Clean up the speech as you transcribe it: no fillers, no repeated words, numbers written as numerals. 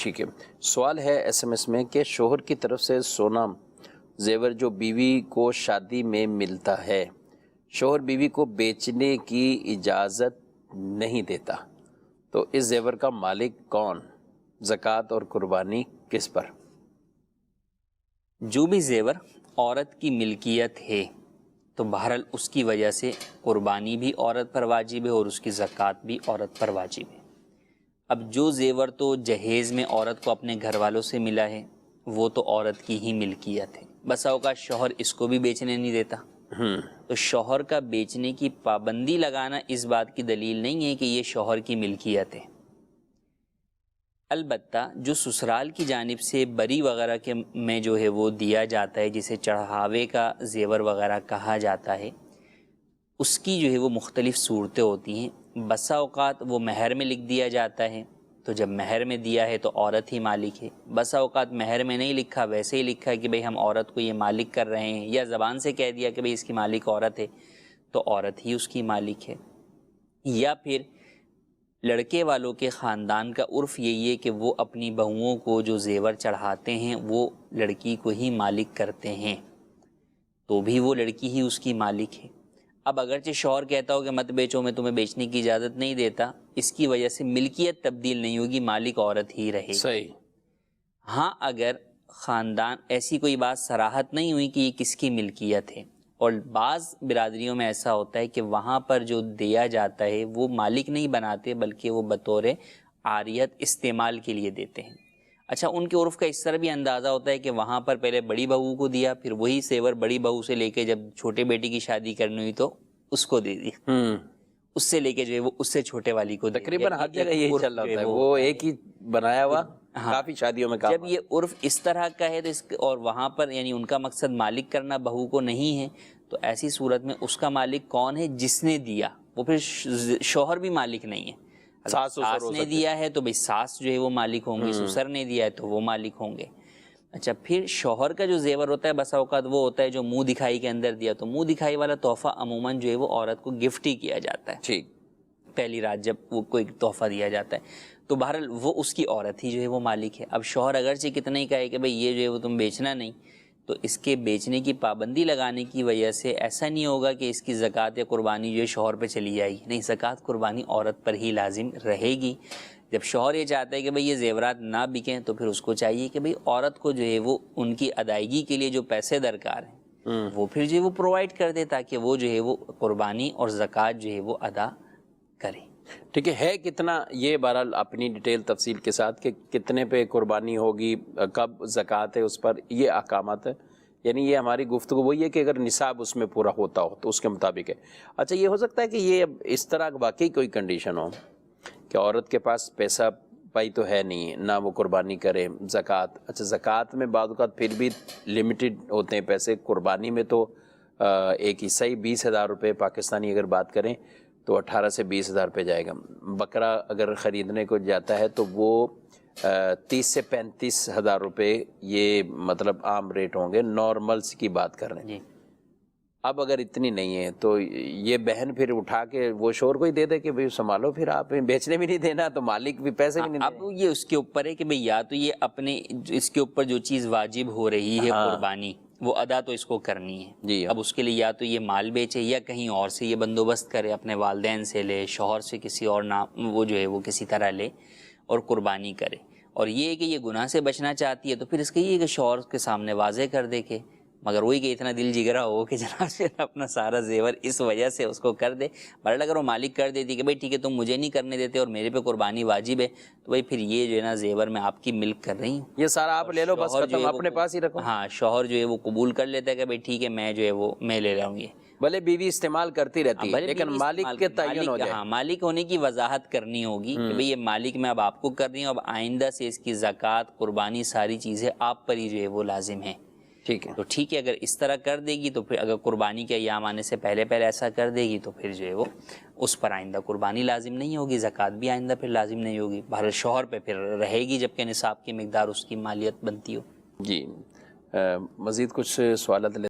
ٹھیک ہے. سوال ہے ایس ایم ایس میں کہ شوہر کی طرف سے سونا زیور جو بیوی کو شادی میں ملتا ہے، شوہر بیوی کو بیچنے کی اجازت نہیں دیتا، تو اس زیور کا مالک کون؟ زکوٰۃ اور قربانی کس پر؟ جو بھی زیور عورت کی ملکیت ہے تو بہرحال اس کی وجہ سے قربانی بھی عورت پر واجب ہے اور اس کی زکوٰۃ بھی عورت پر واجب ہے. اب جو زیور تو جہیز میں عورت کو اپنے گھر والوں سے ملا ہے وہ تو عورت کی ہی ملکیت ہے. بسا اوقات شوہر اس کو بھی بیچنے نہیں دیتا، تو شوہر کا بیچنے کی پابندی لگانا اس بات کی دلیل نہیں ہے کہ یہ شوہر کی ملکیت ہے. البتہ جو سسرال کی جانب سے بری وغیرہ کے میں جو ہے وہ دیا جاتا ہے، جسے چڑھاوے کا زیور وغیرہ کہا جاتا ہے، اس کی جو ہے وہ مختلف صورتیں ہوتی ہیں. بسا اوقات وہ مہر میں لکھ دیا جاتا ہے، تو جب مہر میں دیا ہے تو عورت ہی مالک ہے. بسا اوقات مہر میں نہیں لکھا، ویسے ہی لکھا کہ بھئی ہم عورت کو یہ مالک کر رہے ہیں، یا زبان سے کہہ دیا کہ بھئی اس کی مالک عورت ہے، تو عورت ہی اس کی مالک ہے. یا پھر لڑکے والوں کے خاندان کا عرف یہی ہے کہ وہ اپنی بہوؤں کو جو زیور چڑھاتے ہیں وہ لڑکی کو ہی مالک کرتے ہیں، تو بھی وہ لڑکی ہی اس کی مالک ہے. اب اگرچہ شوہر کہتا ہو کہ مت بیچو، میں تمہیں بیچنے کی اجازت نہیں دیتا، اس کی وجہ سے ملکیت تبدیل نہیں ہوگی، مالک عورت ہی رہے. صحیح. ہاں اگر خاندان ایسی کوئی بات صراحت نہیں ہوئی کہ یہ کس کی ملکیت ہے، اور بعض برادریوں میں ایسا ہوتا ہے کہ وہاں پر جو دیا جاتا ہے وہ مالک نہیں بناتے بلکہ وہ بطور عاریت استعمال کے لیے دیتے ہیں. اچھا، ان کے عرف کا اس طرح بھی اندازہ ہوتا ہے کہ وہاں پر پہلے بڑی بہو کو دیا، پھر وہی زیور بڑی بہو سے لے کے جب چھوٹے بیٹی کی شادی کرنی ہوئی تو اس کو دے دی، اس سے لے کے جو ہے وہ اس سے چھوٹے والی کو دے دیا. تقریباً ہر جگہ یہی چل رہا ہے، وہ ایک ہی بنایا ہوا کافی شادیوں میں. جب یہ عرف اس طرح کا ہے اور وہاں پر یعنی ان کا مقصد مالک کرنا بہو کو نہیں ہے، تو ایسی صورت میں اس کا مالک کون ہے؟ جس نے دیا. وہ پھر شوہر بھی مالک نہیں ہے. ساس نے دیا ہے تو بھئی ساس جو ہے وہ مالک ہوں گی، سسر نے دیا ہے تو وہ مالک ہوں گے. اچھا، پھر شوہر کا جو زیور ہوتا ہے بسا اوقات وہ ہوتا ہے جو منہ دکھائی کے اندر دیا، تو منہ دکھائی والا تحفہ عموماً جو ہے وہ عورت کو گفٹ ہی کیا جاتا ہے. ٹھیک. پہلی رات جب وہ کوئی تحفہ دیا جاتا ہے تو بہرحال وہ اس کی عورت ہی جو ہے وہ مالک ہے. اب شوہر اگرچہ کتنا ہی کہے کہ بھئی یہ جو ہے وہ تم بیچنا نہیں، تو اس کے بیچنے کی پابندی لگانے کی وجہ سے ایسا نہیں ہوگا کہ اس کی زکوٰۃ یا قربانی جو ہے شوہر پہ چلی جائے گی. نہیں، زکوٰۃ قربانی عورت پر ہی لازم رہے گی. جب شوہر یہ چاہتا ہے کہ بھئی یہ زیورات نہ بکیں تو پھر اس کو چاہیے کہ بھئی عورت کو جو ہے وہ ان کی ادائیگی کے لیے جو پیسے درکار ہیں وہ پھر جو ہے وہ پرووائڈ کر دے، تاکہ وہ جو ہے وہ قربانی اور زکوٰۃ جو ہے وہ ادا کرے. ٹھیک ہے کتنا یہ بہرحال اپنی ڈیٹیل تفصیل کے ساتھ کہ کتنے پہ قربانی ہوگی، کب زکوٰۃ ہے اس پر، یہ احکامات ہے. یعنی یہ ہماری گفتگو وہی ہے کہ اگر نصاب اس میں پورا ہوتا ہو تو اس کے مطابق ہے. اچھا، یہ ہو سکتا ہے کہ یہ اس طرح واقعی کوئی کنڈیشن ہو کہ عورت کے پاس پیسہ پائی تو ہے نہیں، نہ وہ قربانی کرے، زکوٰۃ. اچھا، زکوٰۃ میں بعض اوقات پھر بھی لمیٹڈ ہوتے ہیں پیسے، قربانی میں تو ایک حصہ ہی 20,000 روپے پاکستانی اگر بات کریں تو 18 سے 20,000 روپے جائے گا. بکرا اگر خریدنے کو جاتا ہے تو وہ 30 سے 35,000 روپے یہ مطلب عام ریٹ ہوں گے، نارملس کی بات کر رہے ہیں. اب اگر اتنی نہیں ہے تو یہ بہن پھر اٹھا کے وہ شوہر کو ہی دے دے کہ بھئی سنبھالو، پھر آپ بیچنے بھی نہیں دینا تو مالک بھی پیسے بھی نہیں دینا. اب یہ اس کے اوپر ہے کہ بھئی یا تو یہ اپنے اس کے اوپر جو چیز واجب ہو رہی ہے قربانی وہ ادا تو اس کو کرنی ہے جی. اب اس کے لیے یا تو یہ مال بیچے یا کہیں اور سے یہ بندوبست کرے، اپنے والدین سے لے، شوہر سے کسی اور نام وہ جو ہے وہ کسی طرح لے اور قربانی کرے. اور یہ ہے کہ یہ گناہ سے بچنا چاہتی ہے تو پھر اس کا یہ ہے کہ شوہر کے سامنے واضح کر دے کہ، مگر وہی کہ اتنا دل جگرا ہو کہ جناب سے اپنا سارا زیور اس وجہ سے اس کو کر دے. بہرحال اگر وہ مالک کر دیتی کہ بھئی ٹھیک ہے تم مجھے نہیں کرنے دیتے اور میرے پہ قربانی واجب ہے تو بھئی پھر یہ جو ہے نا زیور میں آپ کی ملک کر رہی ہوں، یہ سارا آپ لے لو، بس ختم، اپنے پاس ہی رکھو. ہاں، شوہر جو ہے وہ قبول کر لیتا ہے کہ بھئی ٹھیک ہے میں جو ہے وہ میں لے رہا ہوں. یہ بھلے بیوی استعمال کرتی رہتی ہے لیکن مالک کے تعین ہو جائے. ہاں، مالک ہونے کی وضاحت کرنی ہوگی کہ بھئی یہ مالک میں اب آپ کو کر رہی ہوں، اب آئندہ سے اس کی زکوٰۃ قربانی ساری چیزیں آپ پر ہی جو ہے وہ لازم ہیں. ٹھیک ہے. تو ٹھیک ہے، اگر اس طرح کر دے گی تو پھر اگر قربانی کے ایام آنے سے پہلے ایسا کر دے گی تو پھر جو ہے وہ اس پر آئندہ قربانی لازم نہیں ہوگی، زکوٰۃ بھی آئندہ پھر لازم نہیں ہوگی. بہرحال شوہر پہ پھر رہے گی جبکہ نصاب کی مقدار اس کی مالیت بنتی ہو. جی. مزید کچھ سوالات